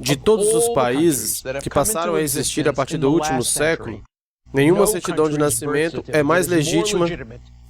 de todos os países que passaram a existir a partir do último século, nenhuma certidão de nascimento é mais legítima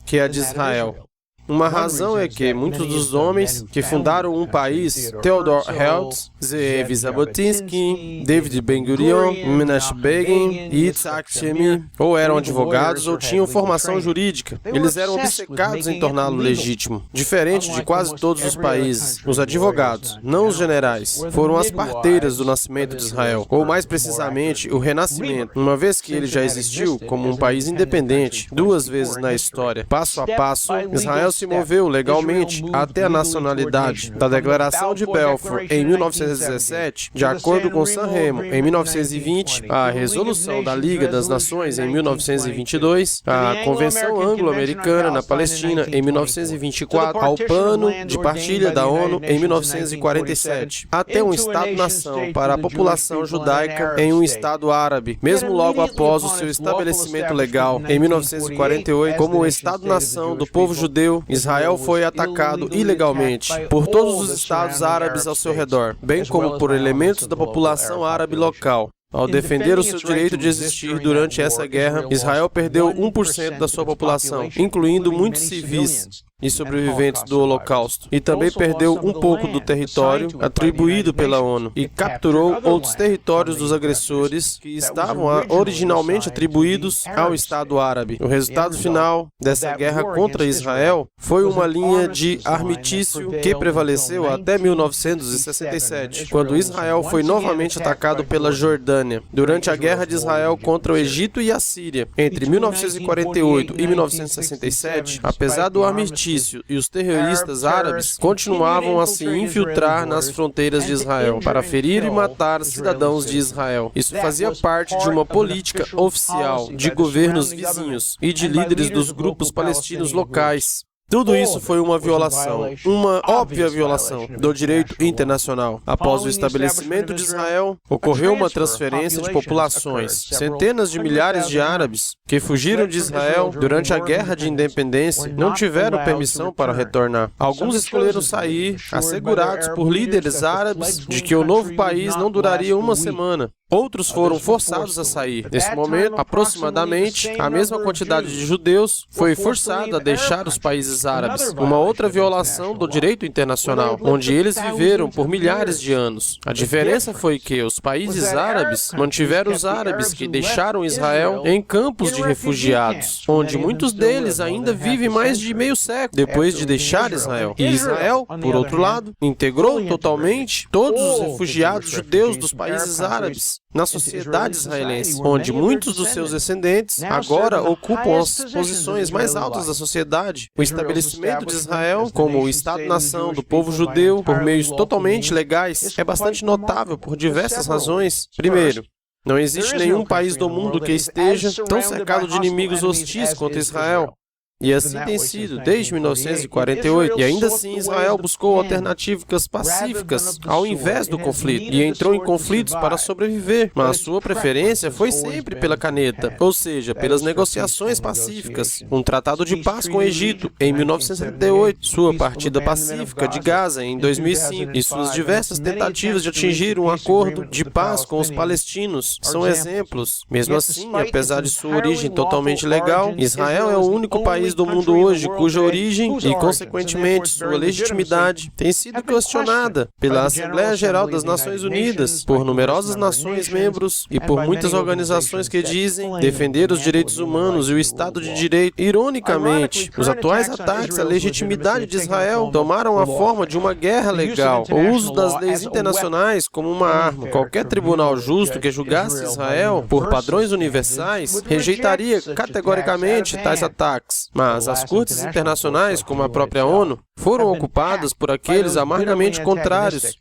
que a de Israel. Uma razão é que muitos dos homens que fundaram um país, Theodor Herzl, Zeev Jabotinsky, David Ben-Gurion, Menachem Begin e Yitzhak Shemi, ou eram advogados ou tinham formação jurídica. Eles eram obcecados em torná-lo legítimo. Diferente de quase todos os países, os advogados, não os generais, foram as parteiras do nascimento de Israel, ou mais precisamente, o renascimento, uma vez que ele já existiu como um país independente, duas vezes na história. Passo a passo, Israel se moveu legalmente até a nacionalidade. Da Declaração de Balfour em 1917, de acordo com San Remo em 1920, a Resolução da Liga das Nações em 1922, a Convenção Anglo-Americana na Palestina em 1924, ao Plano de Partilha da ONU em 1947, até um Estado-nação para a população judaica em um Estado árabe, mesmo logo após o seu estabelecimento legal em 1948 como o Estado-nação do povo judeu. Israel foi atacado ilegalmente por todos os estados árabes ao seu redor, bem como por elementos da população árabe local. Ao defender o seu direito de existir durante essa guerra, Israel perdeu 1% da sua população, incluindo muitos civis e sobreviventes do Holocausto, e também perdeu um pouco do território atribuído pela ONU, e capturou outros territórios dos agressores que estavam originalmente atribuídos ao Estado árabe. O resultado final dessa guerra contra Israel foi uma linha de armistício que prevaleceu até 1967, quando Israel foi novamente atacado pela Jordânia. Durante a guerra de Israel contra o Egito e a Síria, entre 1948 e 1967, apesar do armistício e os terroristas árabes continuavam a se infiltrar nas fronteiras de Israel para ferir e matar cidadãos de Israel. Isso fazia parte de uma política oficial de governos vizinhos e de líderes dos grupos palestinos locais. Tudo isso foi uma violação, uma óbvia violação do direito internacional. Após o estabelecimento de Israel, ocorreu uma transferência de populações. Centenas de milhares de árabes que fugiram de Israel durante a Guerra de Independência não tiveram permissão para retornar. Alguns escolheram sair, assegurados por líderes árabes de que o novo país não duraria uma semana. Outros foram forçados a sair. Nesse momento, aproximadamente, a mesma quantidade de judeus foi forçada a deixar os países árabes, uma outra violação do direito internacional, onde eles viveram por milhares de anos. A diferença foi que os países árabes mantiveram os árabes que deixaram Israel em campos de refugiados, onde muitos deles ainda vivem mais de meio século depois de deixar Israel. E Israel, por outro lado, integrou totalmente todos os refugiados judeus dos países árabes na sociedade israelense, onde muitos dos seus descendentes agora ocupam as posições mais altas da sociedade. O estabelecimento de Israel como o Estado-nação do povo judeu por meios totalmente legais é bastante notável por diversas razões. Primeiro, não existe nenhum país do mundo que esteja tão cercado de inimigos hostis quanto Israel. E assim tem sido desde 1948. E ainda assim Israel buscou alternativas pacíficas ao invés do conflito. E entrou em conflitos para sobreviver. Mas sua preferência foi sempre pela caneta, ou seja, pelas negociações pacíficas. Um tratado de paz com o Egito em 1978, sua partida pacífica de Gaza em 2005 e suas diversas tentativas de atingir um acordo de paz com os palestinos são exemplos. Mesmo assim, apesar de sua origem totalmente legal, Israel é o único país do mundo hoje cuja origem e, consequentemente, sua legitimidade tem sido questionada pela Assembleia Geral das Nações Unidas, por numerosas nações membros e por muitas organizações que dizem defender os direitos humanos e o Estado de Direito. Ironicamente, os atuais ataques à legitimidade de Israel tomaram a forma de uma guerra legal, o uso das leis internacionais como uma arma. Qualquer tribunal justo que julgasse Israel por padrões universais rejeitaria categoricamente tais ataques. Mas as cortes internacionais, como a própria ONU, foram ocupadas por aqueles amargamente contrários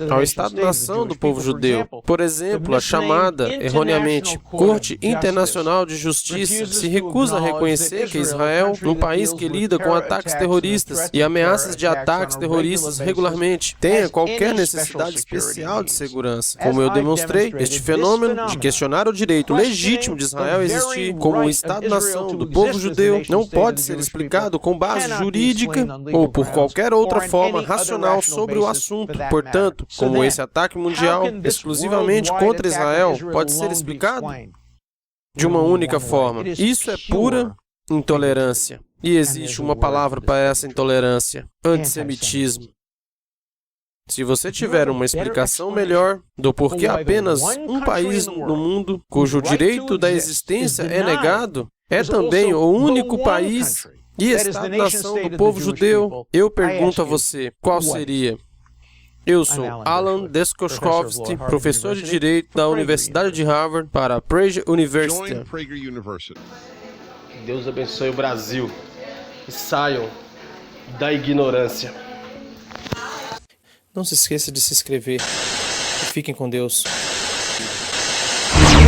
ao Estado-nação do povo judeu. Por exemplo, a chamada, erroneamente, Corte Internacional de Justiça se recusa a reconhecer que Israel, um país que lida com ataques terroristas e ameaças de ataques terroristas regularmente, tenha qualquer necessidade especial de segurança. Como eu demonstrei, este fenômeno de questionar o direito legítimo de Israel a existir como o Estado-nação do povo judeu não pode ser explicado com base jurídica ou por qualquer outra forma racional sobre o assunto. Portanto, fato, como esse ataque mundial exclusivamente contra Israel, pode ser explicado de uma única forma. Isso é pura intolerância. E existe uma palavra para essa intolerância: antissemitismo. Se você tiver uma explicação melhor do porquê apenas um país no mundo cujo direito da existência é negado é também o único país e Estado-nação do povo judeu, eu pergunto a você, qual seria? Eu sou Alan Deskowski, professor de Direito da Universidade de Harvard para a Prager University. Deus abençoe o Brasil e saiam da ignorância. Não se esqueça de se inscrever e fiquem com Deus.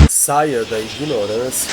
Saia da ignorância.